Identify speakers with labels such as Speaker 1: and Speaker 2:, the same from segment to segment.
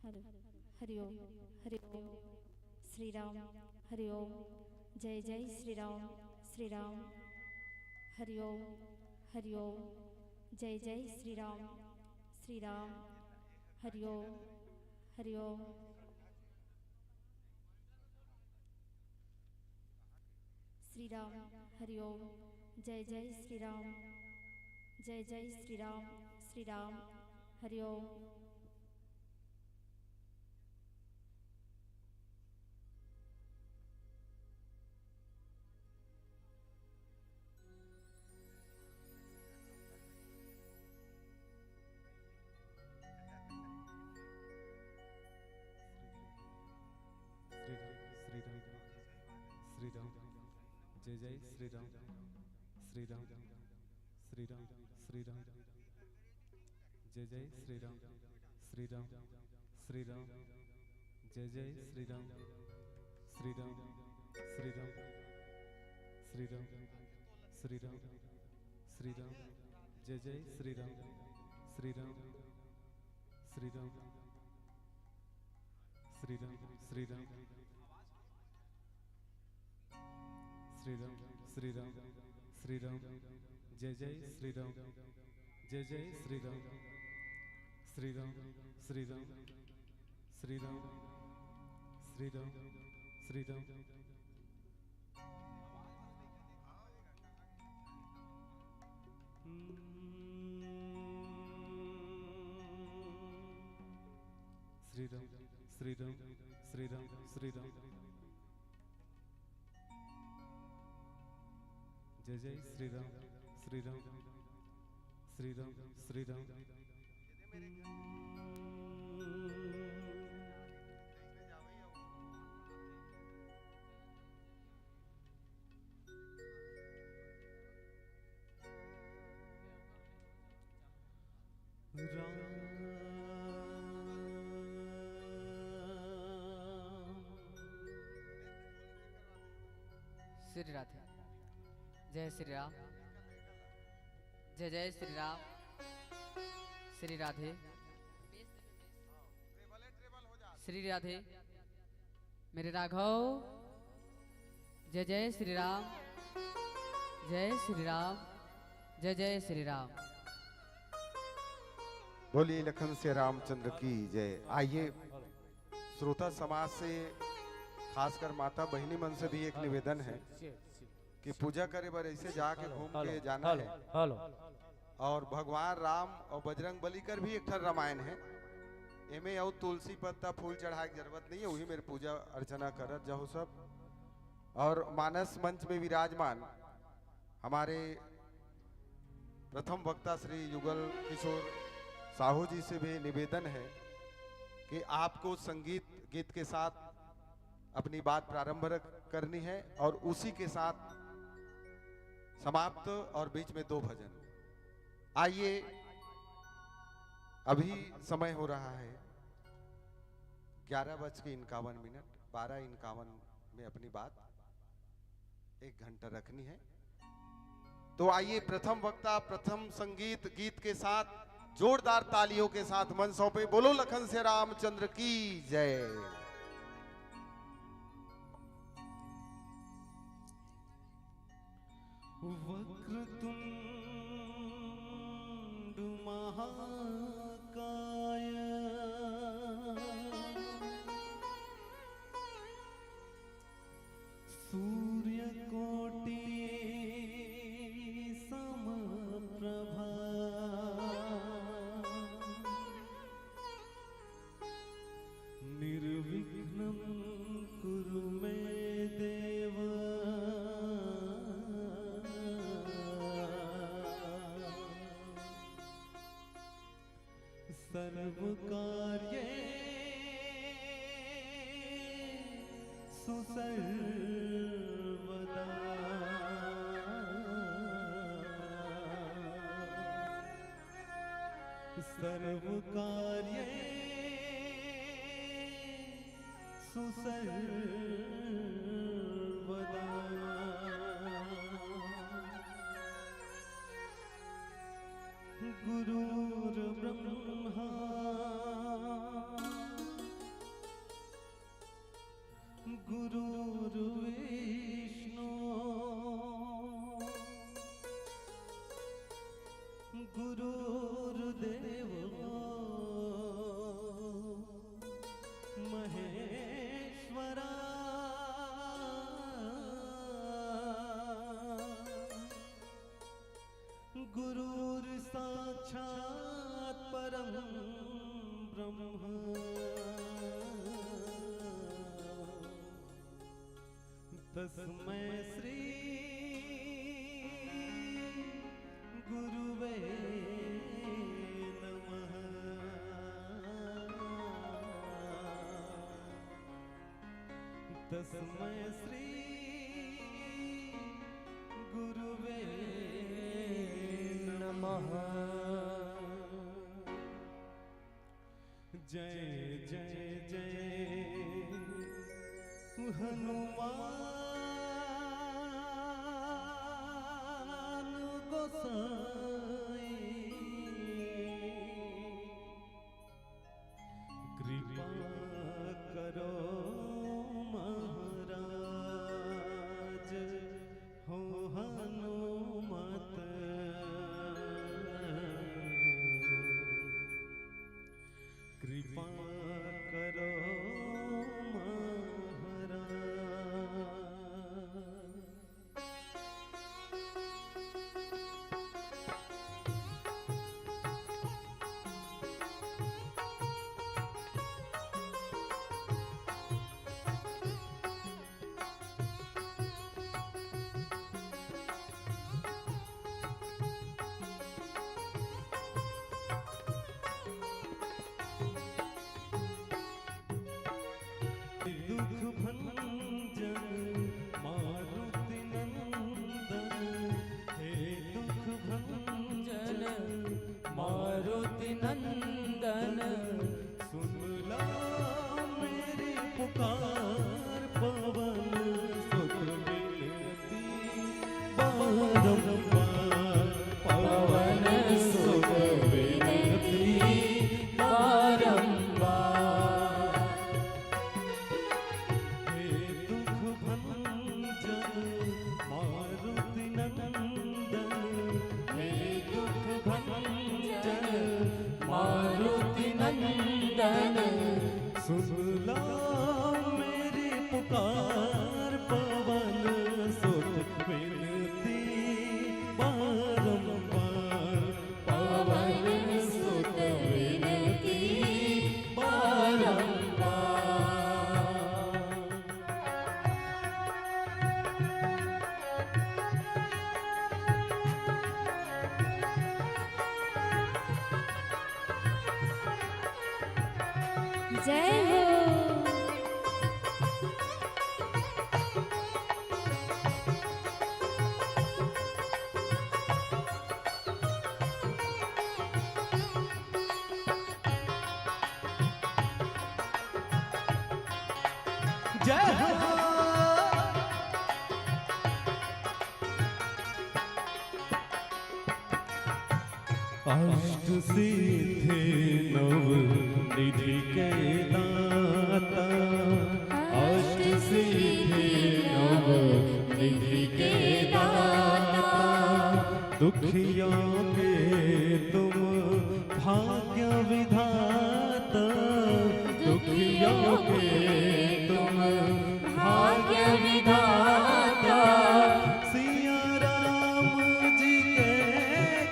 Speaker 1: हरि हरि ओम हरि ओम श्री राम हरि ओम जय जय श्री राम हरि ओम जय जय श्री राम हरि ओम श्री राम हरि ओम जय जय श्री राम श्री राम हरि ओम
Speaker 2: श्री राम जय जय श्री राम श्री राम जय जय श्री राम जय जय श्री राम जय जय श्री राम जय जय श्री राम जय जय श्री राम जय जय श्री राम
Speaker 3: श्री राधे जय श्री राम जय जय श्री राम श्री राधे श्री राधे मेरे राघव जय जय श्री राम जय श्री राम जय जय श्री राम।
Speaker 4: बोलिए लखन से रामचंद्र की जय। आइए श्रोता समाज से खासकर माता बहिनी मन से भी एक निवेदन है कि पूजा करे बार ऐसे जाके घूम के जाना है और भगवान राम और बजरंग बली कर भी एक रामायण है एमे और तुलसी पत्ता फूल चढ़ाए की जरूरत नहीं है, वही मेरे पूजा अर्चना करत जाओ सब। और मानस मंच में विराजमान हमारे प्रथम वक्ता श्री युगल किशोर साहू जी से भी निवेदन है कि आपको संगीत गीत के साथ अपनी बात प्रारंभ करनी है और उसी के साथ समाप्त और बीच में 2 भजन। आइए अभी समय हो रहा है 11:51, 12:51 में अपनी बात 1 घंटा रखनी है। तो आइए प्रथम वक्ता प्रथम संगीत गीत के साथ जोरदार तालियों के साथ मन सौंपे। बोलो लखन से रामचंद्र की जय।
Speaker 2: वक्रतुंड महाकाय सूर्यकोटि समप्रभा निर्विघ्नं कुरु मे देव सर्वकार्येषु सर्वदा सर्वकार्येषु सर्वदा गुरुर्ब्रह्मा तस्मै श्री गुरुवे नमः। तस्मै श्री गुरुवे नमः। जय जय जय हनुमान गोसाई। कृपा करो महाराज हो हनुमत। कृपा करो दुख भंजन मारुति नंदन। हे दुख भंजन मारुति नंदन। सुन ला मेरी पुकार पवन सुत विनती बारंबार। पवन सुत विनती बारंबार। हे दुख भंजन मारुति नंदन। हे दुख भंजन मारुति नंदन। सुन ला मेरी पुकार पवन सुत विनती बारंबार। पवन सुत विनती बारंबार।
Speaker 1: जय हो।
Speaker 2: जय हो। अष्ट सिद्धि नव निधि के दाता। अष्ट सिद्धि नव निधि के दाता। दुखियों के तुम भाग्य विधाता। दुखियों के तुम भाग्य विधाता। सिया राम जी के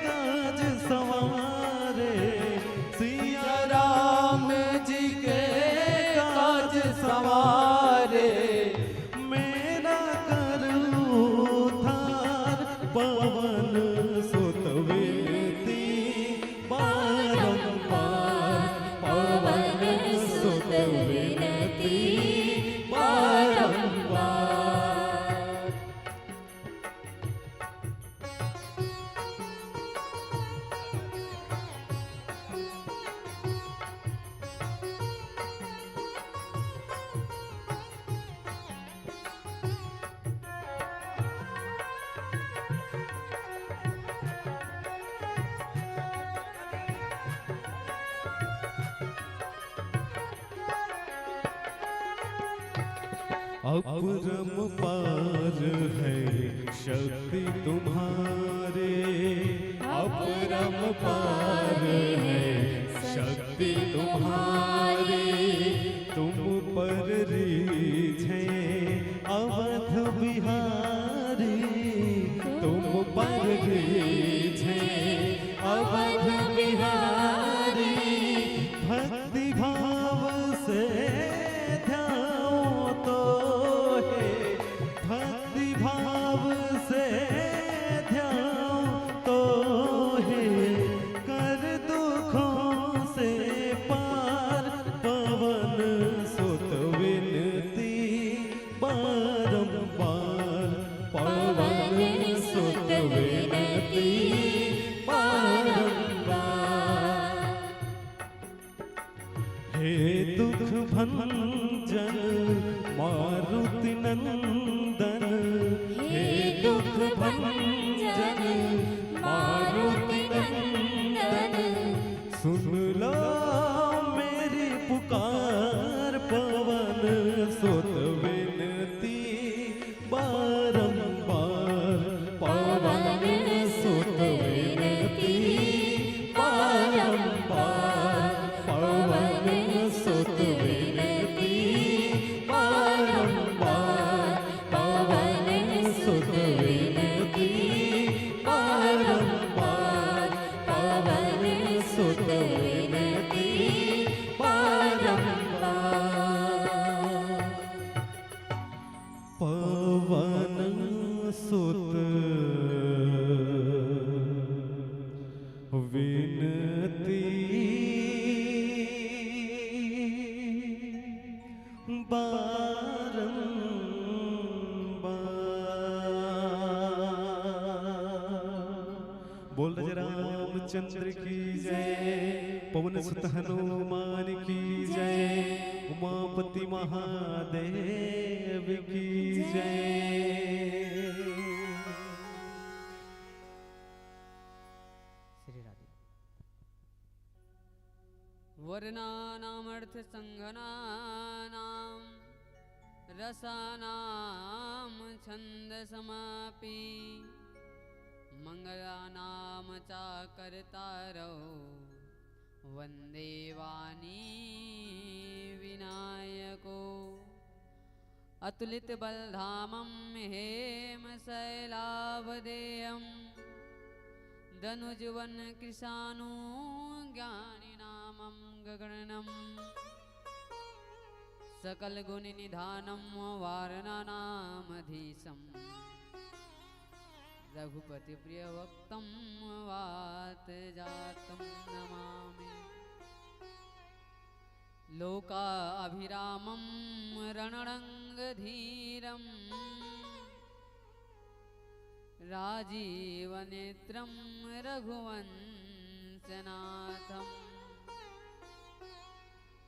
Speaker 2: काज सवारे। सिया राम जी के काज सवारे। मेरा करूँ उद्धार पवन सुत विनती बारंबार। पवन सुत विनती बारंबार। अपरम पार है शक्ति तुम्हारे। अपरम पार है शक्ति तुम्हारे। तुम पर रीझे अवध बिहारी। तुम पर रीझे अवध बिहारी। भक्ति भाव से ध्याओ तो है। दुख भंजन मारुति नंदन, हे दुख भंजन मारुति नंदन, सुन लो मेरी पुकार पवन सुत विनती बारंबार, पवन सुत विनती बारंबार, पवन सुत विनती बारंबार, पवन सुत विनती बारंबार, पवन सुत विनती बारंबार, पवन सुत विनती बारंबार। बोल रहे रामचंद्र की जय, पवन सुत हनुमान की जय, उमापति महादेव की जय।
Speaker 3: श्री राधे। वर्णानामर्थ संघनानां रसानां छंद समापि, मंगलानाम चाकर्तारौ वंदे वाणी विनायको, अतुलित बलधामं हेम शैलावदेयं, धनुजवन कृशानु ज्ञानिनामं गगनम्, सकल गुण निधानं वारणानामधीशम्, रघुपति प्रिय वक्तं वात जातं नमामि। लोका अभिरामं रणरंगधीरं, राजीवनेत्रं रघुवंशनाथं,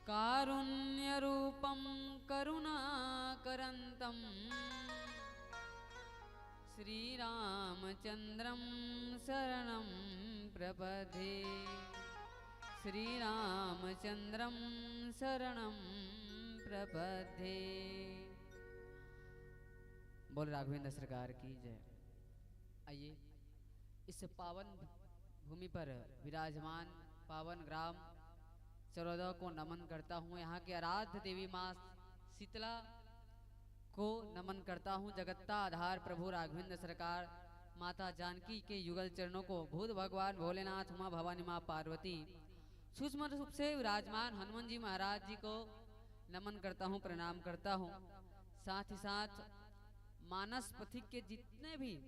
Speaker 3: कारुण्यरूपं करुणाकरन्तं, श्रीरामचन्द्रं शरणं प्रपद्ये, श्रीरामचन्द्रं शरणं प्रपद्ये। बोल राघवेंद्र सरकार की जय। आइए इस पावन भूमि पर विराजमान पावन ग्राम चरौदा को नमन करता हूँ। यहाँ की आराध्य देवी माँ शीतला को नमन करता हूँ। जगत्ता आधार प्रभु राघवेंद्र सरकार माता जानकी के युगल चरणों को, भूत भगवान भोलेनाथ, माँ भवानी, माँ पार्वती, सूक्ष्म रूप से विराजमान हनुमान जी महाराज जी को नमन करता हूँ, प्रणाम करता हूँ। साथ ही साथ मानस पथिक के जितने भी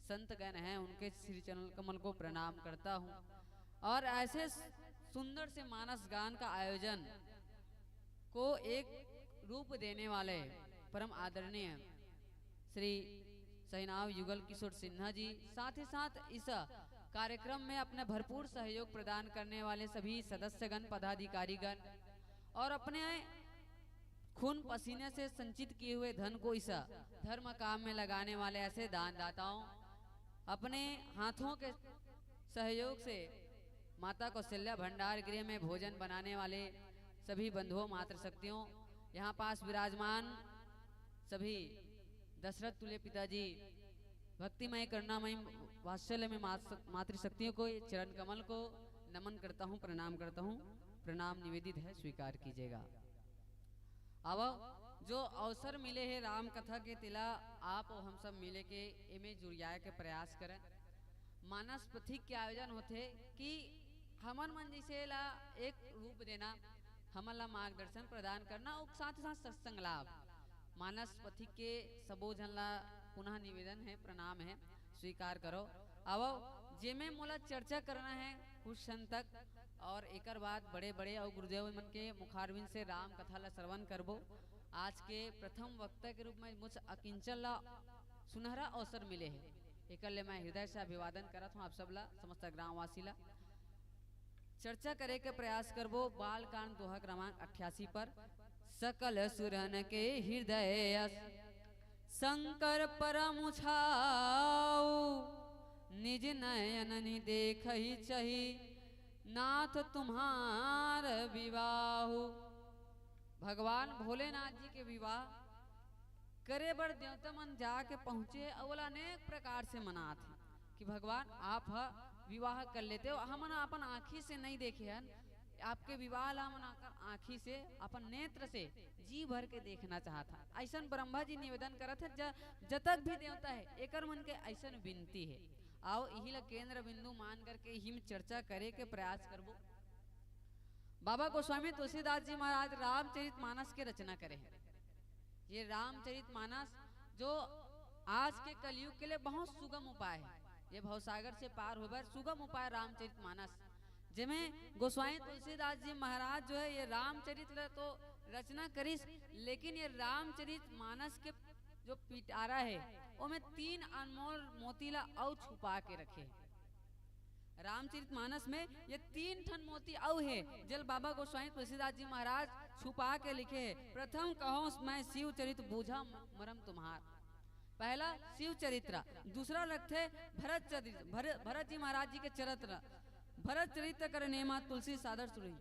Speaker 3: संत गण हैं उनके श्री चरण कमल को प्रणाम करता हूँ। और ऐसे सुंदर से मानस गान का आयोजन को एक रूप देने वाले परम आदरणीय श्री सहिनाव युगल किशोर सिन्हा जी, साथ ही साथ इस कार्यक्रम में अपने भरपूर सहयोग प्रदान करने वाले सभी सदस्यगण, पदाधिकारीगण और अपने खून पसीने से संचित किए हुए धन को इस धर्म काम में लगाने वाले ऐसे दानदाताओं, अपने हाथों के सहयोग से माता कौशल्या भंडार गृह में भोजन बनाने वाले सभी बंधुओं, मातृशक्तियों, यहाँ पास विराजमान सभी दशरथ तुल्य पिताजी, भक्तिमय करुणामय वात्सल्य में मातृशक्तियों को, चरण कमल को नमन करता हूँ, प्रणाम करता हूँ। प्रणाम निवेदित है, स्वीकार कीजिएगा। अब जो अवसर मिले हैं राम कथा के तिला, आप और हम सब मिले के एमे जुड़ियाए के प्रयास करें। मानस पथिक के आयोजन होते कि हमन मन जैसे ला एक रूप देना, हमन ला मार्गदर्शन प्रदान करना और साथ ही साथ सत्संग लाभ। मानस पथिक के सबो जन ला पुनः निवेदन है, प्रणाम है, स्वीकार करो। अब जेमे मोला चर्चा करना है कुछ क्षण तक, और एकर बाद बड़े बड़े और गुरुदेव मन के मुखारविंद से राम कथा ला श्रवण करबो। आज के प्रथम वक्ता के रूप में मुझ अकिंचन ला सुनहरा अवसर मिले है, एक मैं हृदय से अभिवादन करत हूँ आप सब ला, समस्त ग्रामवासी ला। चर्चा करे के प्रयास करबो बाल कांड दोहा क्रमांक 88 पर। सकल सुरन के हृदय शंकर परम छाऊ, निज नयन नि देखहि चही, नाथ तुम्हार विवाह। भगवान भोलेनाथ जी के विवाह करे बड़ देवता मन जाके पहुँचे और अनेक प्रकार से मना थे कि भगवान आप विवाह कर लेते हो, हमन अपन आँखी से नहीं देखे हैं, आपके विवाह ला हमन आँखी से अपन नेत्र से जी भर के देखना चाहता। ऐसा ब्रह्मा जी निवेदन करत है जतक भी देवता है एकर मन के ऐसा विनती है। आओ यही ला केंद्र बिंदु मान करके हिम चर्चा करे के प्रयास करबो। बाबा गोस्वामी तुलसीदास जी महाराज रामचरितमानस के रचना करे हैं। ये रामचरितमानस जो आज के कलयुग के लिए बहुत सुगम उपाय है, ये भवसागर से पार होकर सुगम उपाय रामचरितमानस, जिसमें गोस्वामी तुलसीदास जी महाराज जो है ये रामचरित तो रचना करिस, लेकिन ये रामचरितमानस के जो पिटारा है वो में 3 अनमोल मोतीला और छुपा के रखे हैं। रामचरितमानस में ये 3 ठन मोती औ है जल बाबा गोस्वामी तुलसीदास जी महाराज छुपा के लिखे है। प्रथम कहो मैं शिव चरित्र बूझा मरम तुम्हार, पहला शिव चरित्र, दूसरा लगते भरत चरित्र, भरत जी महाराज जी के चरित्र, भरत चरित्र कर नेमा तुलसी सादर सुरही,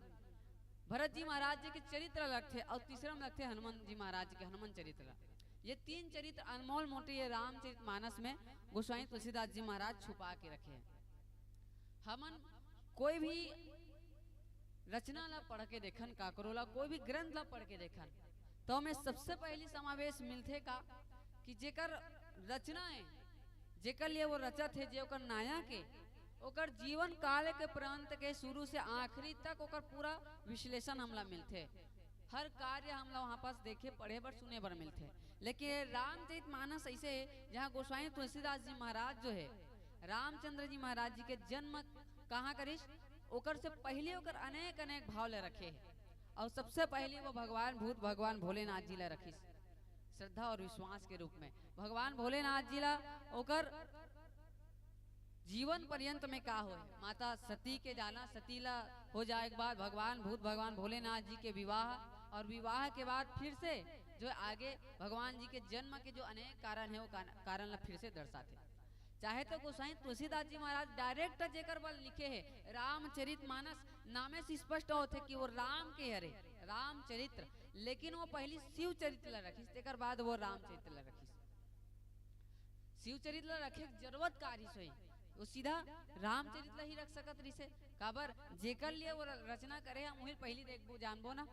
Speaker 3: भरत जी महाराज जी के चरित्र लगते, और तीसरा में लगते हनुमान जी महाराज के हनुमान चरित्र। ये 3 चरित्र अनमोल मोटी ये रामचरितमानस में गोस्वामी तुलसीदास जी महाराज छुपा के रखे हैं। हमन कोई भी रचना ला पढ़ के देखन, काकरोला कोई भी ग्रंथ ला पढ़ के देखन, तो हमें सबसे पहली समावेश मिलते का कि जेकर रचना है, जेकर लिए वो रचत है, जे ओकर नायक है, ओकर जीवन काल के प्रांत के शुरू से आखिरी तक ओकर पूरा विश्लेषण हमला मिलते। हर कार्य हमला वहाँ पास देखे पढ़े बर सुने बर मिलते। लेकिन रामचरितमानस ऐसे है जहाँ गोस्वामी तुलसीदास जी महाराज जो है रामचंद्र जी महाराज जी के जन्म कहाँ करिस, ओकर से पहले ओकर अनेक अनेक भाव ले रखे है, और सबसे पहले वो भगवान भोलेनाथ जी ला रखिस श्रद्धा और विश्वास के रूप में। भगवान भोलेनाथ जी ला ओकर जीवन पर्यंत में का हो, माता सती के जाना, सती ला हो जाए के बाद भगवान भोलेनाथ जी के विवाह, और विवाह के बाद फिर से जो आगे भगवान जी के जन्म के जो अनेक कारण है वो कारण ला फिर से दर्शाते। चाहे तो गोसाई तुलसीदास जी महाराज डायरेक्ट जेकर बल लिखे है रामचरितमानस, नामे से स्पष्ट होते कि वो राम के हरे रामचरित्र, लेकिन वो पहली शिव चरित्र ला रखिस, तेकर बाद वो रामचरित्र ला रखिस। शिव चरित्र ला रखे जरूरत कारी सोई, वो सीधा रामचरित्र ला ही रख सकत रिसे काबर जेकर लिए वो रचना करे। हम वही पहली देखबो जानबो ना,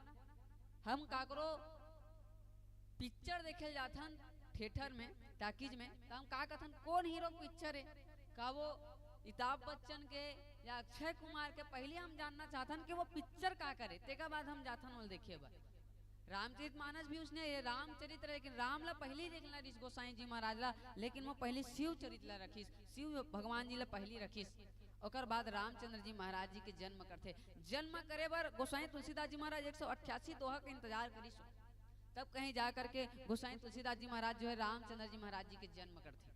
Speaker 3: हम काकरो पिक्चर देखे जाथन थिएटर में टाकीज में, तो हम का कहथन कौन हीरो पिक्चर है, का वो अमिताभ बच्चन के या अक्षय कुमार के, पहले हम जानना चाहथन कि वो पिक्चर का करे, तेका बाद हम जाथन वो देखे बा। रामचरितमानस भी उसने ये रामचरित्र, लेकिन राम ला पहले ही देखला रिस गोसाई जी महाराज ला, लेकिन वो पहले शिव चरित्र ला रखिस, शिव भगवान जी ला पहली रखिस, ओकर बाद रामचंद्र जी महाराज जी के जन्म करते। जन्म करे बर गोसाई तुलसीदास जी महाराज 188 दोहा के इंतजार करिस, तब कहीं जा करके गोसाई तुलसीदास जी महाराज जो है रामचंद्र जी महाराज जी के जन्म करते।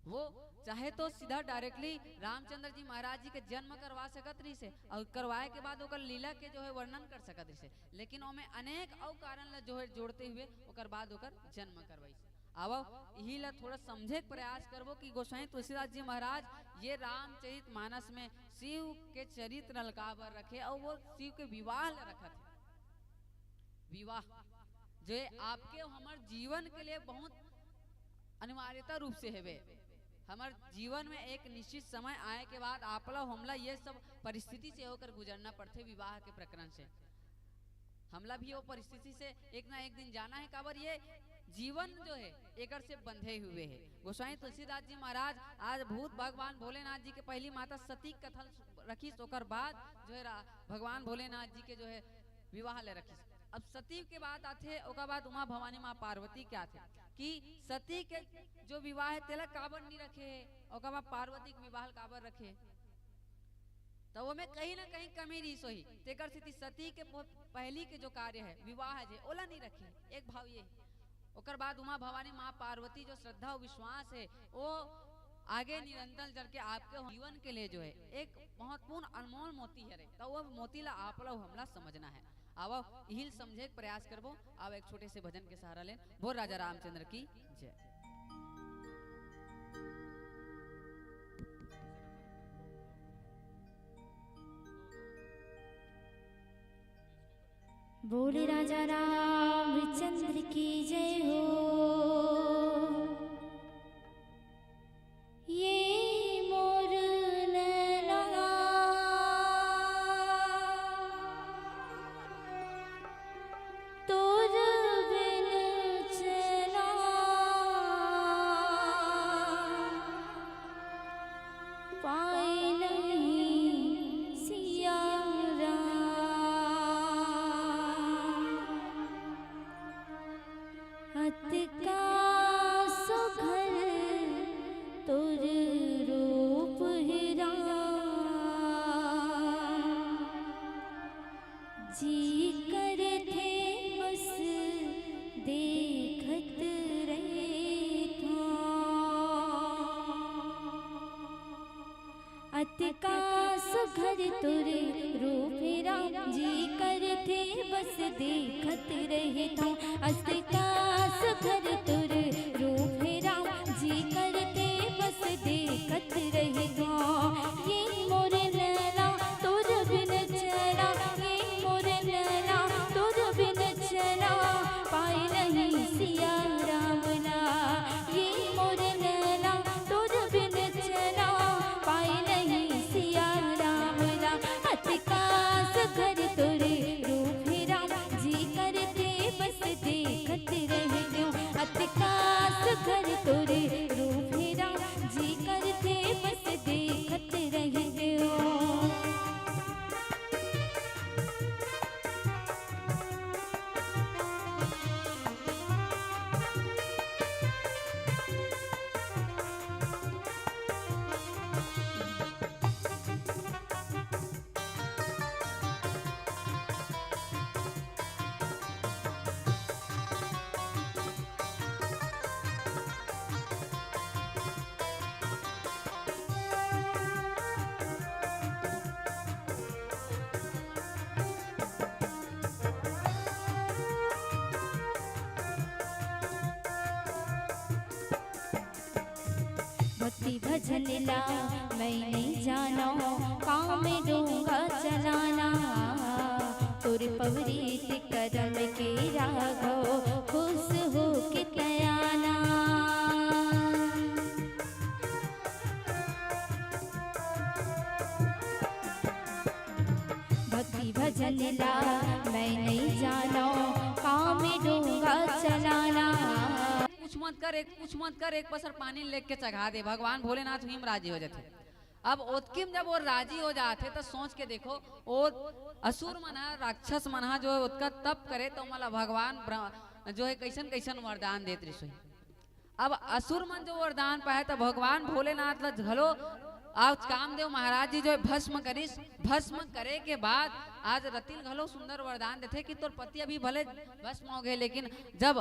Speaker 3: वो चाहे तो सीधा डायरेक्टली रामचंद्र जी महाराज जी के जन्म करवा सकत रही से, और करवाए के बाद ओकर लीला के जो है वर्णन कर सकत रही से, लेकिन ओमे अनेक और कारण ला जो है जोड़ते हुए ओकर बाद ओकर जन्म करवाई। अब यही ला थोड़ा समझे प्रयास करबो कि गोसाई तुलसीदास जी महाराज ये रामचरितमानस में शिव के चरित्र ललकाबर रखे, और वो शिव के विवाह ला रखत है। विवाह जो आपके हमार जीवन के लिए बहुत अनिवार्यता रूप से है, हमार जीवन में एक निश्चित समय आए के बाद आपला हमला ये सब परिस्थिति से होकर गुजरना पड़ते। विवाह के प्रकरण से हमला भी वो परिस्थिति से एक ना एक दिन जाना है, काबर ये जीवन जो है एकर से बंधे हुए है। गोसाई तुलसीदास जी महाराज आज भगवान भोलेनाथ जी के पहली माता सती कथन रखिस, ओकर बाद जो है भगवान भोलेनाथ जी के जो है विवाह ले रखिस। अब सती के बाद आते, ओकर बाद उमा भवानी माँ पार्वती के आते कि सती के जो विवाह है तेला काबर नहीं रखे, ओकर बाद पार्वती के विवाह काबर रखे, तो वो में कहीं ना कहीं कमी रही सोही, तेकर स्थिति सती के पहली के जो कार्य है विवाह है ओला नहीं रखे। एक भाव ये, ओकर बाद उमा भवानी माँ पार्वती जो श्रद्धा और विश्वास है वो आगे निरंतर चल के आपके जीवन के लिए जो है एक महत्वपूर्ण अनमोल मोती है रे, तो वो मोती ला आप लोग हमला समझना है। अब हिल समझे प्रयास करबो। अब एक छोटे से भजन के सहारा ले। बोल राजा रामचंद्र की जय।
Speaker 1: बोले राजा रामचंद्र की जय हो। ये मोर नैना तोर बिन चैना पाए नहीं सिया हत का सुघर तुर रूप हिरा जी कर थे बस देखत रहे था। अत का सुघर तुर रूप हिरा जी कर थे बस देखत रहे था। अस्त का सुघर तुर रूप हिरा जी करते बस देखत रहे था। ये मोर नैना तोर बिन चैना, ये मोर नैना तोर बिन चैना पाए नहीं सिया रामना। ये मोर नैना तोर बिन चैना पाए नहीं सिया रामना। हत का सुघर तुर रूप हिरा जी करते बस देखत रहे क्यों। हत का सुघर तुर रूप हिरा जी करते बस देखत रहे क्यों। भक्ति भजन ला मैं नहीं जाना काम में दूंगा चलाना। तुर पवरीत करम के राघव खुश हो के तयाना। भक्ति भजन ला मैं नहीं जाना काम में दूंगा चलाना।
Speaker 3: कुछ मत कर एक पसर पानी लेके चढ़ा दे। भगवान भोलेनाथ हिम राजी हो जाते। अब ओतकिम जब वो राजी हो जाते तो सोच के देखो वो असुर मना राक्षस मना जो है उसका तप करे तो मतलब भगवान जो है कैसन कैसन वरदान देत रही। अब असुर मन जो वरदान पाए तो भगवान भोलेनाथ ला घलो आज कामदेव महाराज जी जो है भस्म करिस। भस्म करे के बाद आज रतिल घलो सुंदर वरदान देते कि तोर पति अभी भले भस्म हो गए, लेकिन जब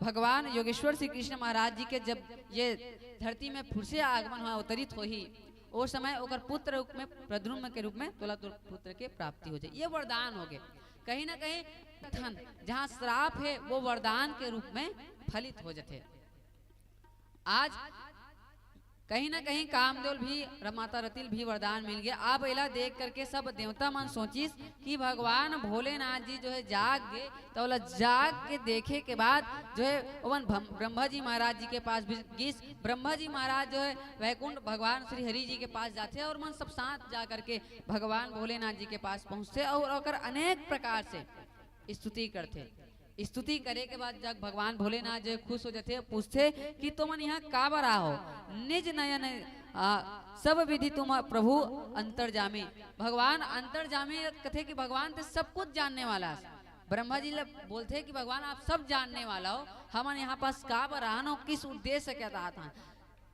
Speaker 3: भगवान योगेश्वर श्री कृष्ण महाराज जी के जब ये धरती में फिर से आगमन हुआ अवतरित हो ही उस समय ओकर पुत्र रूप में प्रद्युम्न के रूप में तोला तोर पुत्र के प्राप्ति हो जाए। ये वरदान हो गए। कहीं ना कहीं धन जहाँ श्राप है वो वरदान के रूप में फलित हो जाते। आज कहीं ना कहीं कामदेव भी माता रतिल भी वरदान मिल गया। आप एला देख करके सब देवता मन सोचिस कि भगवान भोलेनाथ जी जो है जाग गए तो जाग के देखे के बाद जो है ओवन ब्रह्मा जी महाराज जी के पास भी गिस। ब्रह्मा जी महाराज जो है वैकुंठ भगवान श्री हरि जी के पास जाते और मन सब साथ जा करके भगवान भोलेनाथ जी के पास पहुँचते और अनेक प्रकार से स्तुति करते। स्तुति करे के बाद जब भगवान भोलेनाथ जो खुश हो जाते पूछते कि तुम यहाँ का बरा हो। निज नयन सब विधि तुम प्रभु अंतर्जामी। भगवान अंतर्जामी कथे कि भगवान तो सब कुछ जानने वाला है। ब्रह्मा जी बोलते कि भगवान आप सब जानने वाला हो, हम यहाँ पास का बरान हो किस उद्देश्य क्या था।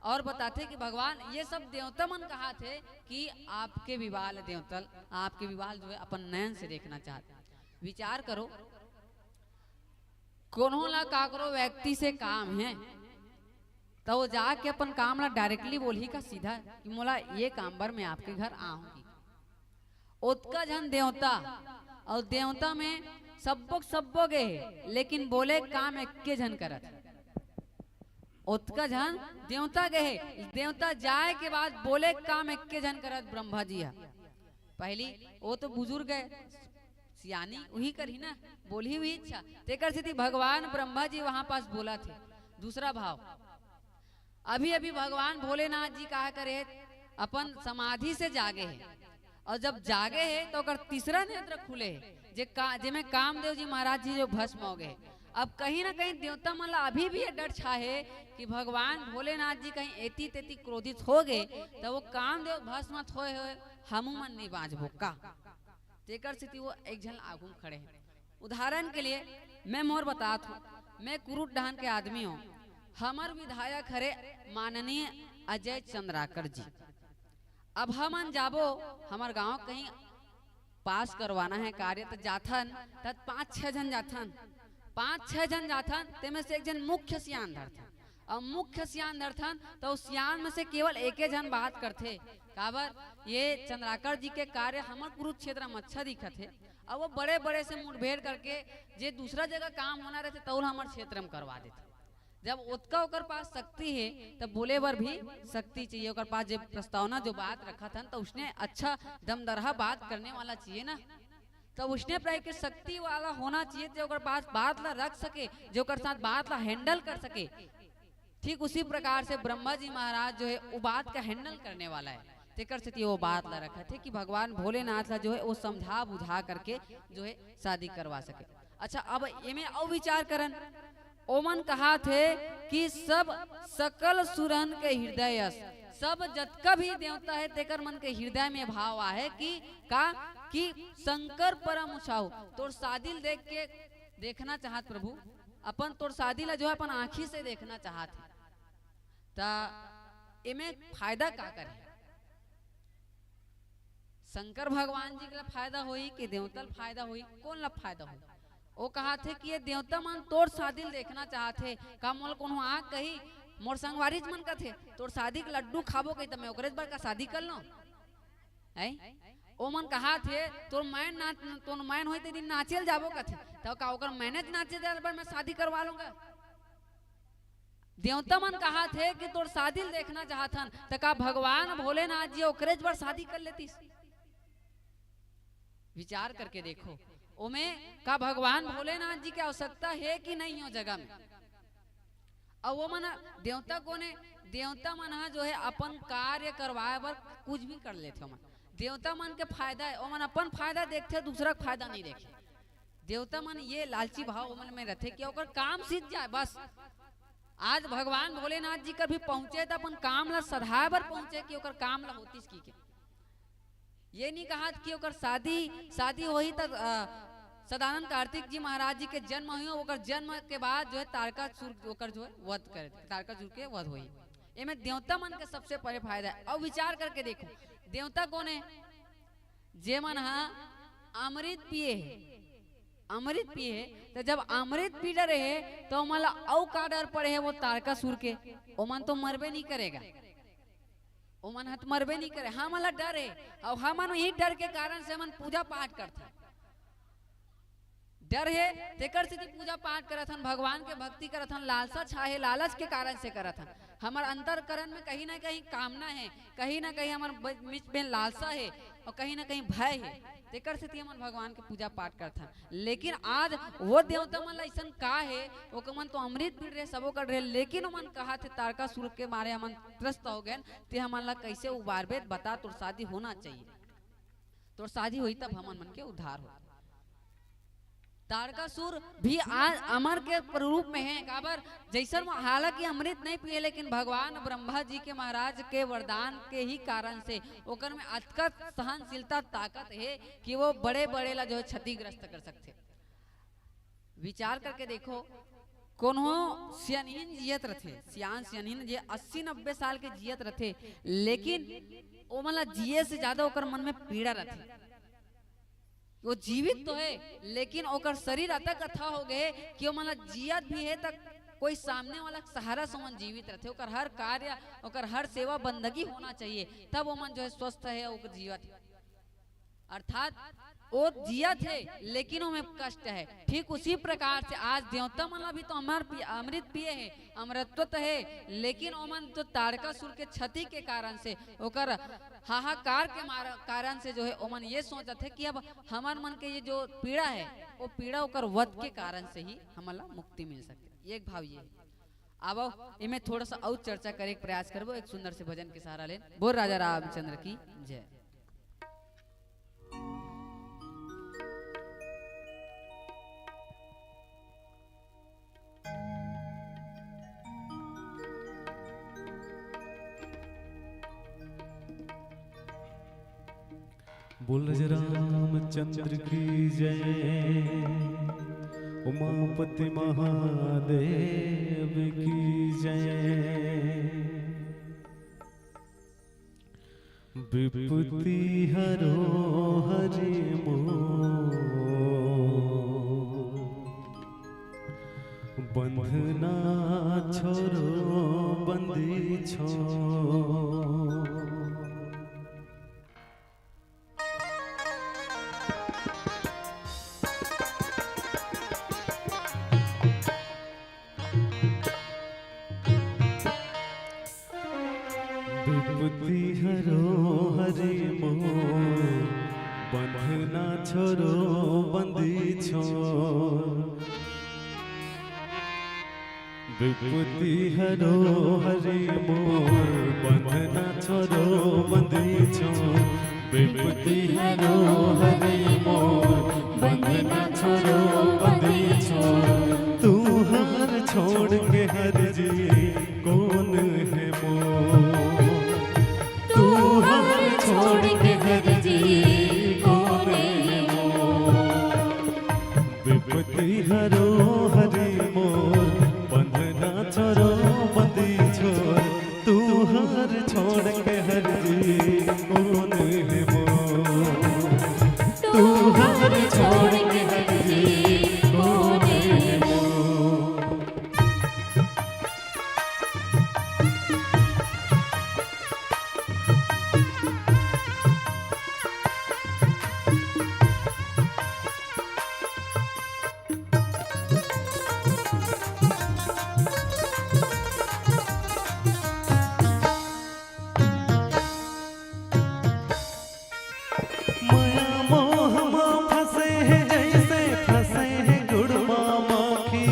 Speaker 3: और बताते कि भगवान ये सब देवता मन कहा थे कि आपके विवाह देवतल आपके विवाह जो है अपन नयन से देखना चाहते। विचार करो कोनो ला काकरो व्यक्ति से काम है तो वो जाके अपन काम ला डायरेक्टली बोली का सीधा कि मोला ये काम बर मैं आपके घर आऊंगी। ओतका जन देवता और देवता में सबो गए लेकिन बोले काम एक्के जन करत। ओतका जन देवता गए, देवता जाए के बाद बोले काम एक्के जन करत ब्रह्मा जी। पहली वो तो बुजुर्ग है, सियानी वही करी ना, बोली हुई इच्छा तेकर से भगवान ब्रह्मा जी वहां पास बोला थे। दूसरा भाव, अभी अभी भगवान भोलेनाथ जी कहा करे अपन समाधि से जागे है, और जब जागे है तो अगर तीसरा नेत्र खुले है जेमें कामदेव जी महाराज जी जो भस्म हो गए। अब कहीं ना कहीं देवता मन अभी भी ये डर छा है कि भगवान भोलेनाथ जी कहीं एती तेती क्रोधित हो गए तो वो कामदेव भस्म होए हुए हमू मन नहीं बाँचबो का। तेकर स्थिति वो एक झन आगू में खड़े हैं। उदाहरण के लिए मैं मोर बतात हूँ, मैं कुरुट डहान के आदमी हूँ। हमार विधायक हरे माननीय अजय चंद्राकर जी। अब हम जाबो हमार गांव कहीं पास करवाना है कार्य तो जाथन तब 5-6 जन जाथन, 5-6 जन जाथन ते में से एक जन मुख्य सियान धरथन, और मुख्य सियान धरथन तो उस सियान में से केवल एक जन बात करथे काबर ये चंद्राकर जी के कार्य हमार कुरुक्षेत्र में अच्छा दिखत है, और वो बड़े बड़े से मुठभेड़ करके जे दूसरा जगह काम होना रहते तो हमारे क्षेत्र में करवा देते। जब उतका ओकर पास शक्ति है तब बोले बर भी शक्ति चाहिए, ओकर पास जब प्रस्तावना जो बात रखा था तो उसने अच्छा दमदरहा बात करने वाला चाहिए ना, तो उसने प्राय के शक्ति वाला होना चाहिए जो ओकर पास बात ला रख सके, जो ओकर साथ बात ला हैंडल कर सके। ठीक उसी प्रकार से ब्रह्मा जी महाराज जो है वो बात का हैंडल करने वाला है। तेकर से वो बात ला रखा थे कि भगवान भोलेनाथ ला जो है वो समझा बुझा करके जो है शादी करवा सके। अच्छा अब इमे और विचार करन ओमन कहा थे कि सब सकल सुरन के हृदय सब जतका भी देवता है तेकर मन के हृदय में भाव आहे कि शंकर परम उछाऊ तोर शादी देख के देखना चाहत प्रभु, अपन तोर शादी ला जो है अपन आँखी से देखना चाहत है, ता इमे फायदा का करे? शंकर भगवान जी का फायदा होई कि देवता फायदा होई? कौन ला फायदा होई? वो कहा थे कि ये देवता मन तोर शादी देखना चाहते का मोल कोनो आ कही मोर संगवारीज मन का थे तोर शादी के लड्डू खाबो कही तो मैं ओकरे बार का शादी कर लो है। ओ मन कहा थे तोर मैन होई ते दिन नाचेल जाबो का थे तो का ओकर मैनेज नाचे जाए बार मैं शादी करवा लूंगा। देवता मन कहा थे कि तोर शादी देखना चाहतन तो का भगवान भोलेनाथ जी ओकरे बार शादी कर लेतीस? विचार करके देखो ओमे का भगवान भोलेनाथ जी की आवश्यकता है कि नहीं हो जगह में। और वो मन देवता को ने देवता मन जो है अपन कार्य करवाए बर कुछ भी कर लेते मन। देवता मन के फायदा है, वो मन अपन फायदा देखते दूसरा फायदा नहीं देखे। देवता मन ये लालची भाव मन में रहते कि ओकर काम सिद्ध जाए बस। आज भगवान भोलेनाथ जी कर भी पहुंचे तो अपन काम ला सधाए बर पहुंचे कि ओकर काम ला होतीस की के। ये नहीं कहा कि ओकर शादी हो ही तक सदानंद कार्तिक जी महाराज जी के जन्म हुई ओकर जन्म के बाद जो है तारकासुर ओकर जो है वध करे तारकासुर के वध हुई। इनमें देवता मन के सबसे बड़े फायदा है। और विचार करके देखो देवता कौन है? जे मन अमृत पिए है, अमृत पिए है तो जब अमृत पी डरे है तो मला औ का डर पड़े है वो तारकासुर के, ओ मन तो मरबे नहीं करेगा, ओ मन हत मरबे नहीं करे। हाँ मला डर है और हम यही डर के कारण से मन पूजा पाठ करते डर है तेकर से पूजा पाठ करत हन, भगवान के भक्ति करत हन, लालसा छाहे लालच के कारण से करत हन। हमार अंतरकरण में कहीं ना कहीं कामना है, कहीं ना कहीं हमार बीच में लालसा है और कहीं ना कहीं भय है, तेकर से हम भगवान के पूजा पाठ करत हन। लेकिन आज वो देवता मन ऐसा का है वो मन तो अमृत पी रहे सबो कर रहे, लेकिन मन कहा थे तारकासुर के मारे हमन त्रस्त हो गए ते हमन ला कैसे उबारबे बता। तोर शादी होना चाहिए, तोर शादी हुई तब हमन मन के उद्धार हो। तारकासुर भी आज अमर के रूप में है काबर जैसन हालांकि अमृत नहीं पिए लेकिन भगवान ब्रह्मा जी के महाराज के वरदान के ही कारण से ओकर में अतकत सहनशीलता ताकत है कि वो बड़े बड़े ला जो है क्षतिग्रस्त कर सकते। विचार करके देखो कोनो सियानहीन जियत रथे, सियान सियानहीन जे 80-90 साल के जियत रथे लेकिन ओ मला जिये से ज्यादा ओकर मन में पीड़ा रथे। वो जीवित तो है लेकिन ओकर शरीर अतक अथा हो गए कि वो मतलब जियत भी है तक कोई सामने वाला के सहारा से ओमन जीवित रहते, ओकर हर कार्य ओकर हर सेवा बंदगी होना चाहिए, तब ओमन जो है स्वस्थ है और जीवित है। अर्थात वो जिया थे लेकिन उनमें कष्ट है। ठीक उसी प्रकार से आज देवता मन भी तो अमृत पिए है, अमृतत्व है, लेकिन ओमन तो तारकासुर के क्षति के कारण से ओकर हाहाकार के कारण से जो है ओमन ये सोचते कि अब हमार मन के ये जो पीड़ा है वो पीड़ा ओकर वध के कारण से ही हमला मुक्ति मिल सकती। एक भाव ये अब इमें थोड़ा सा और चर्चा करे के प्रयास करबो, एक सुंदर से भजन के सहारा ले। बोल राजा रामचंद्र की जय।
Speaker 2: बोल रामचंद्र की जय, उमापति महादेव की जय। विभूति हरो हरि मोर, बंधना छोरो बंदी छोर। विभूति हरो हरि मोर, बंधना छोरो बंदी छोर। विभूति हरो हरि मोर, बंधना छोरो बंदी छोर। विभूति हरो हरि मोर, बंधना छोरो बंदी छोर। तू हर छोड़ के हर जी कौन है मोर, तू हर छोड़ के हर जी कौन है मोर। विभूति हरो हरि मोर, बंधना छोरो बंदी छोर। तू हर छोड़ के हर जी कौन है मोर, तू हर छोड़ के हर जी कौन है मोर। माया मोह में फंसे हैं जैसे फंसे हैं गुड़मा माखी।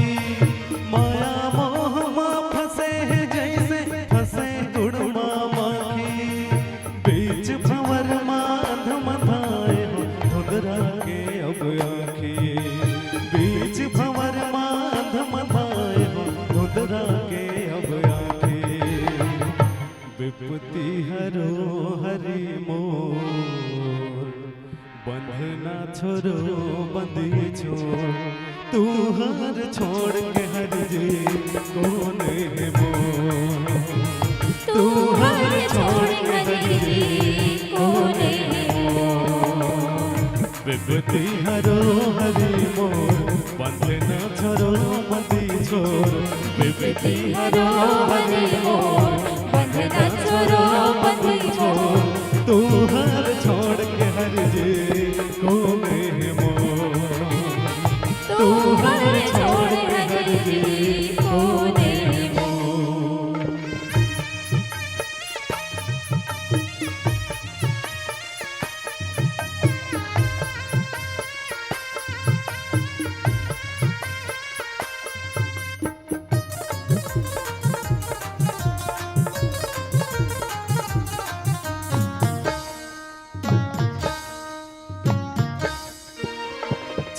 Speaker 2: माया मोह में फंसे हैं जैसे फंसे गुड़मा माखी। बीच भंवर माध मधाए हो धुधरा के अब आखी। बीच भंवर माध मधाए हो धुधरा के अब आखी। विभूति हरो हरि मोर, बंधना छोरो बंदी छोर। तू हर छोड़ के हर जी कौन है मोर, तू हर छोड़ के हर जी कौन है मोर। विभूति हरो हरि मोर, बंधना छोरो बंदी छोर। विभूति हरो हरि मोर, बंधना छोरो बंदी छोर। तू हर छोड़ के हर जी कौन है मोर, तू हर छोड़ के हर जी कौन है मोर।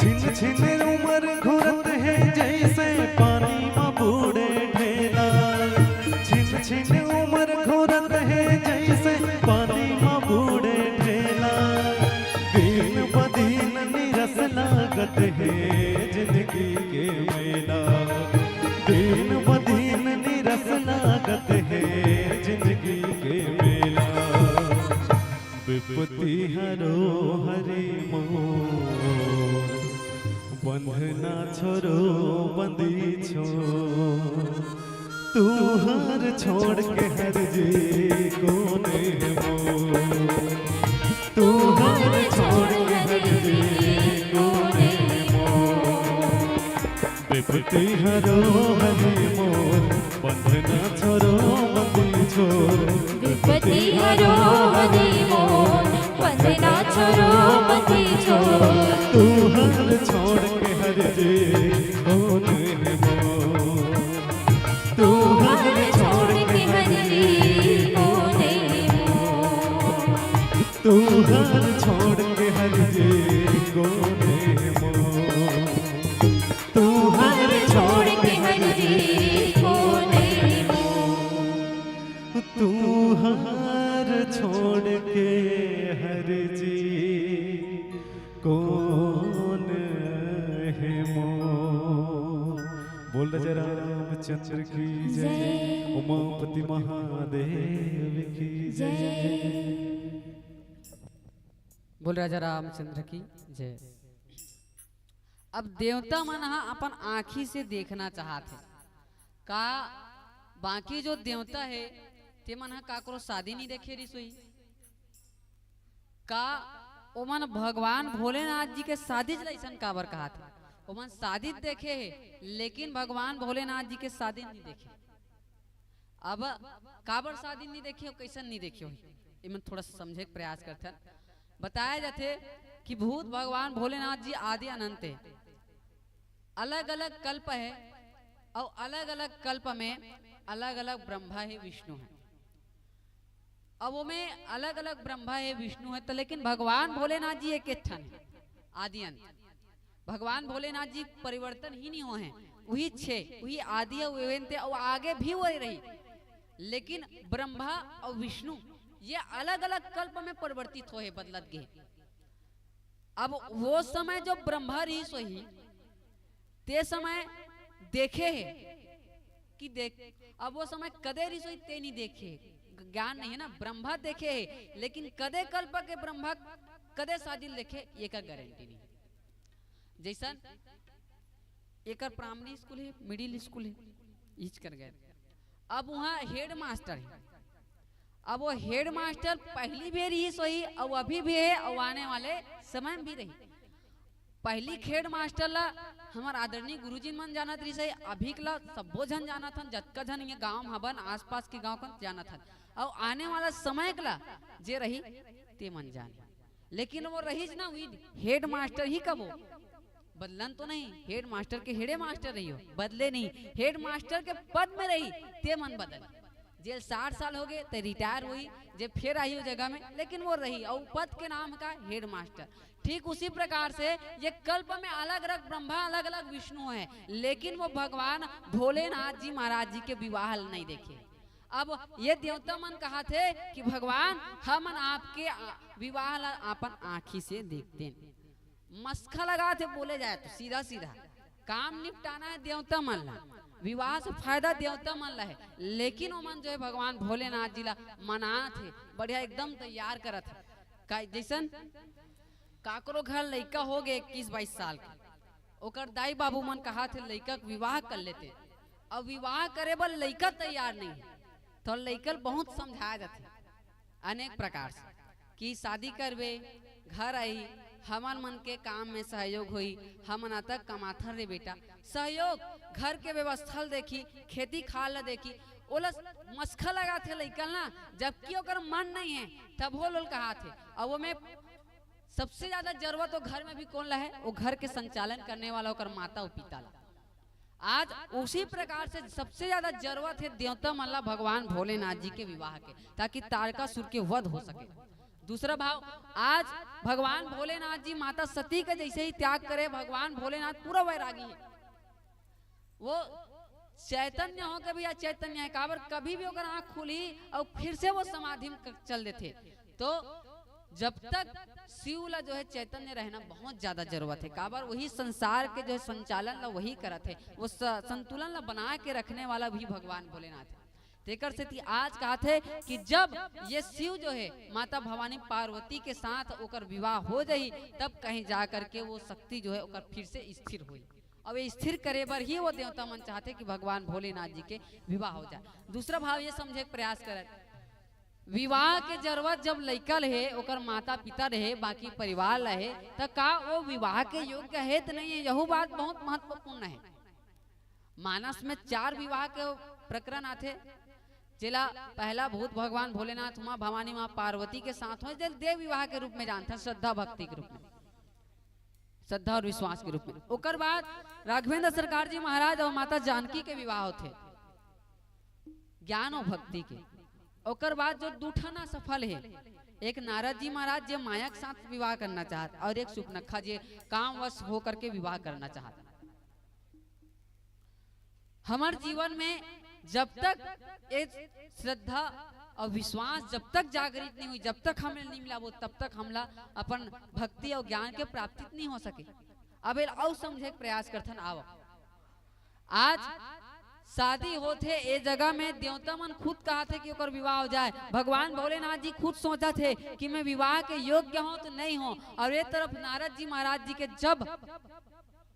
Speaker 2: छिन छिन उमर घुरत है जैसे पानी में बूढ़े ढेला। छिन छिन उमर घुरत है जैसे पानी में बूढ़े ढेला। दिन ब दिन निरस लागत है जिंदगी के मेला। दिन ब दिन निरस लागत है जिंदगी के मेला। विभूति हरो हरि मोर, बंधना छोड़ो बंदी छोड़ तू हर छोड़ के हर जी कोने मोर तू हर छोड़ के हर जी कोने मोर विपत्ति हरो हरि मोर बंधना छोड़ो बंदी छोड़
Speaker 1: विपत्ति हरो हरि मोर बंधना छोड़ो बंदी छोड़
Speaker 2: तू हर छोड़ के हर जी कोने मोर तू हर
Speaker 1: छोड़ के हरि कोने मोर
Speaker 2: तू हर छोड़ के हर जी कोने मोर तू हर
Speaker 1: छोड़ के हरि कोने मोर
Speaker 2: तू हर छोड़ के हर जी कौन है मोर। बोल राजा रामचंद्र की जय, उमापति महादेव की जय।
Speaker 3: बोल राजा रामचंद्र की जय। अब देवता मन हा अपन आँखी से देखना चाहते का बाकी जो देवता है ते मन हा काकरो शादी नहीं देखे रिसोई का ओमन भगवान भोलेनाथ जी के शादी जैसन काबर कहा थे ओमन शादी देखे है लेकिन भगवान भोलेनाथ जी के शादी नहीं देखे। अब काबर शादी नहीं देखे हो कैसन नहीं देखे हो इमन थोड़ा समझे के प्रयास करते हैं। बताया जाते कि भूत भगवान भोलेनाथ जी आदि अनंत है, अलग अलग कल्प है और अलग अलग कल्प में अलग अलग ब्रह्मा है विष्णु है। अब वो में अलग अलग ब्रह्मा है विष्णु है तो लेकिन भगवान भोलेनाथ जी एक ठन है आदि अंत। भगवान भोलेनाथ जी परिवर्तन ही नहीं हुए हैं, वही छह वही आदि और आगे भी वही रही, लेकिन ब्रह्मा और विष्णु ये अलग अलग कल्प में परिवर्तित हुए बदलत गए। अब वो समय जो ब्रह्मा रही सोही ते समय देखे है कि देख अब वो समय कदे रही सोही ते नहीं देखे, ज्ञान नहीं है ना। ब्रह्मा देखे है लेकिन कदे कल्प के ब्रह्मा कदे शादी देखे ये का गारंटी नहीं। जैसा एक प्राइमरी स्कूल है मिडिल स्कूल है इच कर गए। अब वहाँ हेड मास्टर है, अब वो हेड मास्टर पहली भी रही सोई और अभी भी है और आने वाले समय में भी रही। पहली हेड मास्टर ला हमार आदरणीय गुरुजी मन जाना रही सही, अभी ला सबो जन जाना था, जतका जन ये गांव हबन आसपास के गांव का जाना था और आने वाला समय ला जे रही ते मन जाने। लेकिन वो रही ना वही हेड मास्टर ही कब हो बदलन तो नहीं, हेड मास्टर के हेडे मास्टर रही हो बदले नहीं, हेड मास्टर के पद में रही ते मन बदल। जेल 60 साल हो गए तो रिटायर हुई जे फिर आई हो जगह में, लेकिन वो रही और पद के नाम का हेड मास्टर। ठीक उसी प्रकार से ये कल्प में अलग अलग ब्रह्मा अलग अलग विष्णु है, लेकिन वो भगवान भोलेनाथ जी महाराज जी के विवाह नहीं देखे। अब ये देवता मन कहा थे कि भगवान हम आपके विवाह अपन आँखी से देखते हैं। मस्का लगा थे बोले जाए तो सीधा सीधा काम निपटाना है देवता मन ला, विवाह से फायदा देवता मन ला है, लेकिन वो मन जो है भगवान भोलेनाथ जी ला मना थे बढ़िया एकदम तैयार करत है। जैसन काकरो घर लड़का हो गए 21-22 साल के, ओकर दाई बाबू मन कहा थे लड़का विवाह कर लेते। अब विवाह करे बर लड़का तैयार नहीं है तो लड़का बहुत समझाया जाते अनेक प्रकार से कि शादी करबे घर आई हमन मन के काम में सहयोग हुई, हमन तक कमाथर रे बेटा सहयोग घर के व्यवस्था देखी खेती खाल देखी ओला मस्खा लगा थे लड़का ना, जबकि ओकर मन नहीं है तब वो लोग कहा थे। और वो में सबसे ज्यादा जरूरत तो घर में भी कौन ला है वो घर के संचालन करने वाला ओकर माता और पिता ला। आज उसी प्रकार से सबसे ज्यादा जरूरत है देवता मल्ला भगवान भोलेनाथ जी के विवाह के, ताकि तारकासुर के वध हो सके। दूसरा भाव आज भगवान भोलेनाथ जी माता सती का जैसे ही त्याग करे, भगवान भोलेनाथ पूरा वैरागी है, वो चैतन्य हो के भी चैतन्य है काबर कभी भी अगर आँख खुली और फिर से वो समाधि में चल देते। तो जब तक शिव ला जो है चैतन्य रहना बहुत ज्यादा जरूरत है, काबर वही संसार के जो है संचालन ला वही करत है, वो संतुलन ला बना के रखने वाला भी भगवान भोलेनाथ है। तेकर से आज कहा थे कि जब ये शिव जो है माता भवानी पार्वती के साथ ओकर विवाह हो जाई तब कहीं जा करके वो शक्ति जो है ओकर फिर से स्थिर हुई। अब ये स्थिर करे बर ही वो देवता मन चाहते कि भगवान भोलेनाथ जी के विवाह हो जाए। दूसरा भाव ये समझे के प्रयास करे, विवाह के जरूरत जब लइका रहे ओकर माता पिता रहे बाकी परिवार रहे तो का वो विवाह के योग्य है तो नहीं है, यह बात बहुत महत्वपूर्ण है। मानस में 4 विवाह के प्रकरण आते, जिला पहला भूत भगवान भोलेनाथ माँ भवानी माँ पार्वती के साथ हो देव विवाह के रूप में जानते हैं, श्रद्धा भक्ति के रूप में, श्रद्धा और विश्वास के रूप में। ओकर बाद राघवेंद्र सरकार जी महाराज और माता जानकी के विवाह होते ज्ञान और भक्ति के। ओकर बाद जो दूठाना सफल है, एक नारद जी महाराज जो माया के साथ विवाह करना चाहत और एक सुपनखा जी कामवश होकर के विवाह करना चाहत। हमारे जीवन में जब तक एक श्रद्धा और विश्वास जब तक जागृत नहीं हुई, जब तक हमें नहीं मिला वो तब तक हमला अपन भक्ति और ज्ञान के प्राप्ति नहीं हो सके। अब और समझे के प्रयास करथन। आओ आज शादी होते ए जगह में देवता मन खुद कहा थे कि ओकर विवाह हो जाए। भगवान भोलेनाथ जी खुद सोचा थे कि मैं विवाह के योग्य हूं तो नहीं हूं, और एक तरफ नारद जी महाराज जी के जब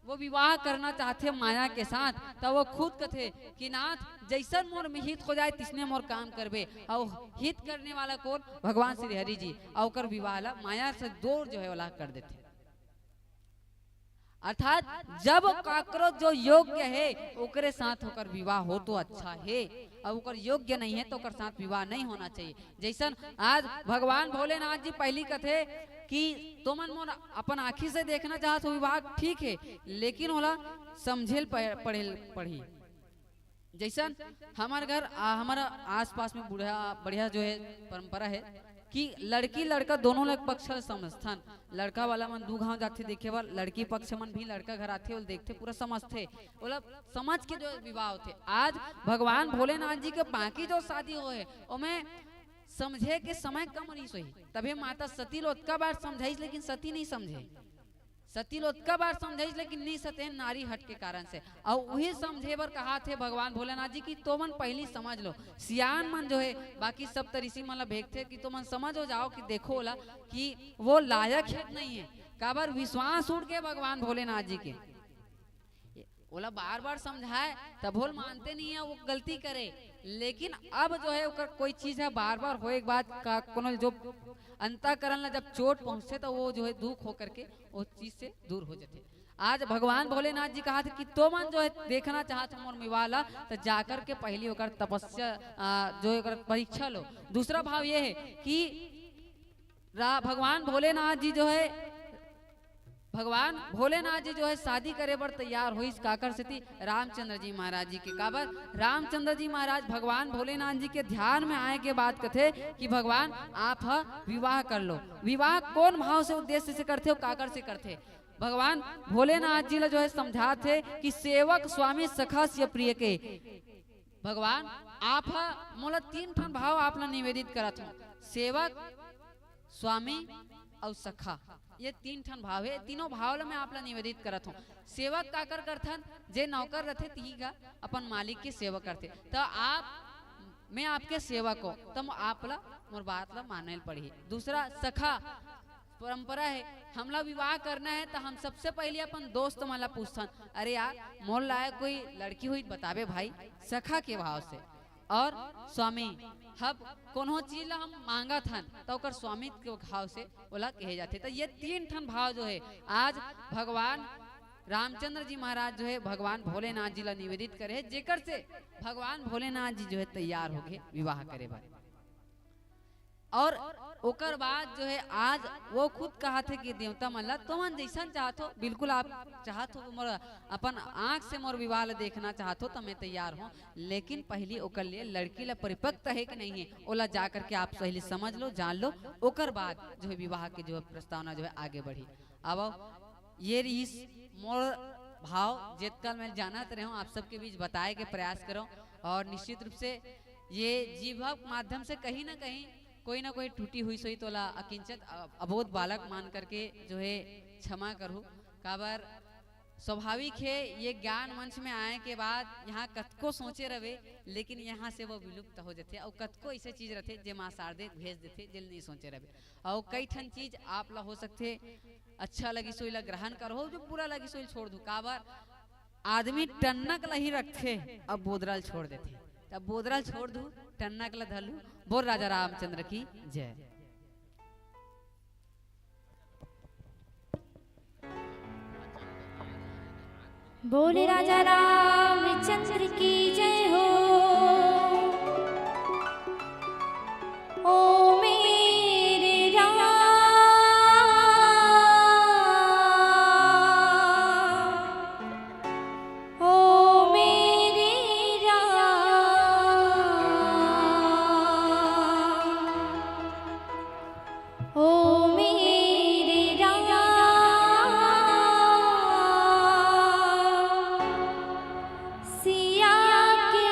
Speaker 3: वो विवाह करना चाहते माया के साथ तो वो खुद कथे कि नाथ जैसन मोर में हित हो जाए तिसने मोर काम करबे। और हित करने वाला कौन? भगवान श्री हरि जी। और विवाह माया से दूर जो है वाला कर देते। अर्थात जब काकरो जो योग्य है ओकरे साथ होकर विवाह हो तो अच्छा है, और ओकर योग्य नहीं है तो ओकर साथ विवाह नहीं होना चाहिए। जैसन आज भगवान भोलेनाथ जी पहली कथे कि तुमन मोर अपन आँखी से देखना चाहत हो विवाह ठीक है, लेकिन ओला समझेल पढ़ी। जैसन हमारे घर हमारा आसपास में बढ़िया जो है परंपरा है कि लड़की लड़का दोनों लोग पक्ष समझथन। लड़का वाला मन 2 गांव जाते देखे बार, लड़की पक्ष मन भी लड़का घर आते देखते पूरा समझते, बोला समझ के जो विवाह होते। आज भगवान भोलेनाथ जी के बाकी जो शादी हो है में समझे के समय कम नहीं सोई। तभी माता सती लोटका बार समझाई लेकिन सती नहीं समझे, सती लोटका बार समझाई लेकिन नहीं सते नारी हट के कारण से। और वही समझे बर कहा थे भगवान भोलेनाथ जी की तो मन पहली समझ लो। सियान मन जो है बाकी सब तरीसी मन ला भेजते कि तो मन समझ हो जाओ कि देखो ला कि वो लायक है नहीं है। काबर विश्वास उड़ के भगवान भोलेनाथ जी के बोला बार बार समझाए तब भोल मानते नहीं है, वो गलती करे। लेकिन अब जो है कोई चीज है बार बार हो एक बात का कोनो जो अंतःकरण ला जब चोट पहुंचते तो वो जो है दुख होकर के उस चीज से दूर हो जाते। आज भगवान भोलेनाथ जी कहा थे कि तो मन जो है देखना चाहते मोर विवाह तो जाकर के पहली होकर तपस्या जो है परीक्षा लो। दूसरा भाव ये है कि भगवान भोलेनाथ जी जो है शादी करे पर तैयार हुई काकर से थी रामचंद्र जी महाराज जी के। काबर रामचंद्र जी महाराज भगवान भोलेनाथ जी के ध्यान में आए के बाद कथे कि भगवान आप विवाह कर लो। विवाह कौन भाव से उद्देश्य से करते हो, काकर से करते? भगवान भोलेनाथ जी जो है समझाते कि सेवक स्वामी सखा से प्रिय के। भगवान आप मोला 3 ठन भाव आप निवेदित करत हो, सेवक स्वामी और सखा, ये 3 ठन भाव है। तीनों भाव में आप निवेदित करत हूँ। सेवक काकर करथन जे नौकर रहते ती का अपन मालिक की सेवा करते, तो आप मैं आपके सेवक हो तब आप मोर बात ला माने पड़ी। दूसरा सखा परंपरा है, हमला विवाह करना है तो हम सबसे पहले अपन दोस्त माला पूछथन, अरे यार मोर लायक कोई लड़की हुई बतावे भाई, सखा के भाव से। और स्वामी हब कोनो चीज ला हम मांगा थन तो कर स्वामी के भाव से बोला कहे जाते। तो ये 3 ठन भाव जो है आज भगवान रामचंद्र जी महाराज जो है भगवान भोलेनाथ जी ला निवेदित करे, जेकर से भगवान भोलेनाथ जी जो है तैयार हो गए विवाह करे बारे। और ओकर बाद जो है आज वो खुद कहा थे कि देवता मन ला तो मन जैसा चाहत हो, बिल्कुल आप चाहत हो मोर अपन आँख से मोर विवाह देखना चाहत हो तो मैं तैयार हूँ, लेकिन पहली ओकर लिए लड़की ला परिपक्व है कि नहीं है ओला जा करके आप पहले समझ लो, जान लो, ओकर बाद जो है विवाह के जो है प्रस्तावना जो है आगे बढ़ी। अब ये इस मोर भाव जितकल मैं जानत रहा हूँ आप सबके बीच बताए के प्रयास करो। और निश्चित रूप से ये जीभ माध्यम से कहीं ना कहीं कोई ना कोई टूटी हुई सोई तोला अकिंचत अबोध बालक मान करके जो है क्षमा करूँ। काबर स्वाभाविक है ये ज्ञान मंच में आए के बाद यहाँ कतको सोचे रहे, लेकिन यहाँ से वो विलुप्त हो जाते और कतको ऐसे चीज रहते जे माँ शारदे भेज देते जिल नहीं सोचे रहे। और कई ठन चीज आप ला हो सकते अच्छा लगी सोई ला ग्रहण करो, जो बुरा लगी सोई छोड़ दो। काबर आदमी टन्नक ला ही रखते अब बोदरल छोड़ देते, तब बोदरल छोड़ दू टन्नक ला धलू। बोल राजा रामचंद्र की जय।
Speaker 1: बोले राजा रामचंद्र की जय हो। ओ मेरे राम, ओ मेरे राम, ओ मेरे राम, सिया के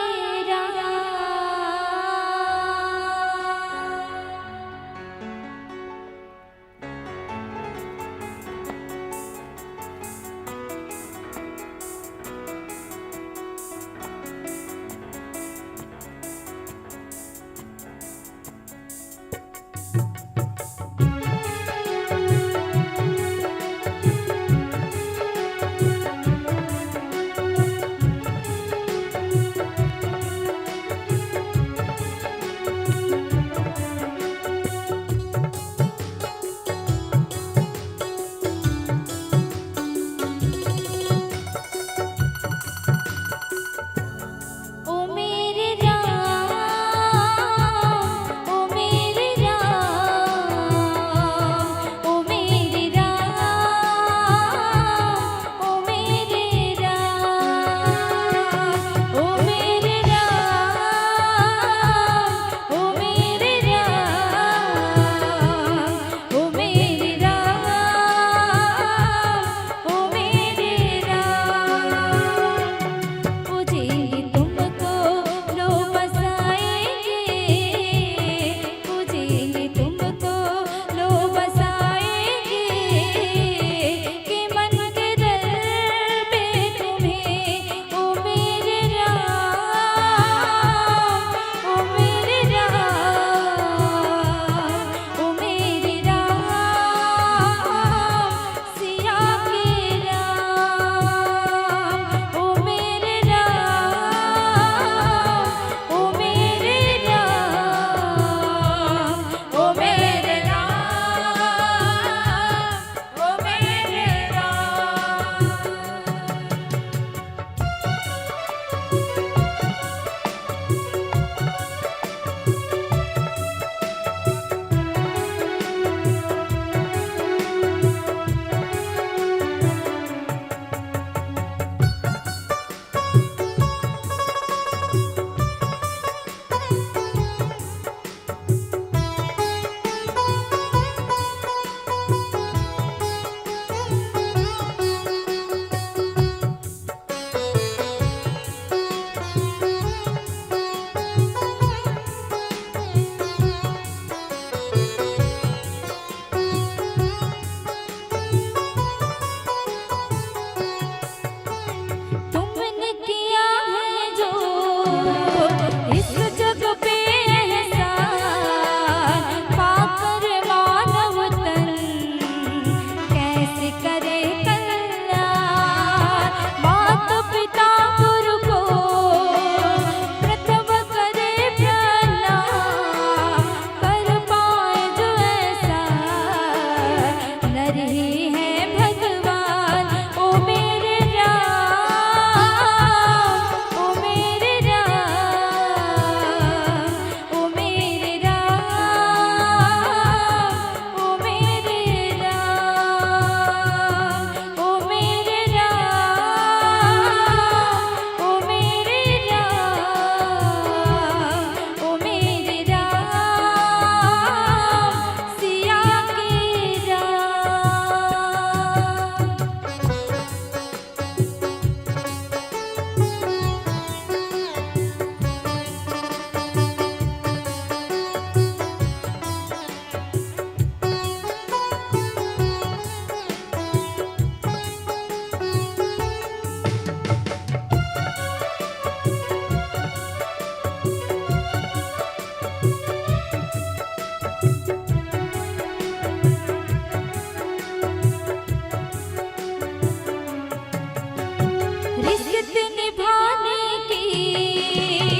Speaker 1: हित निभाने की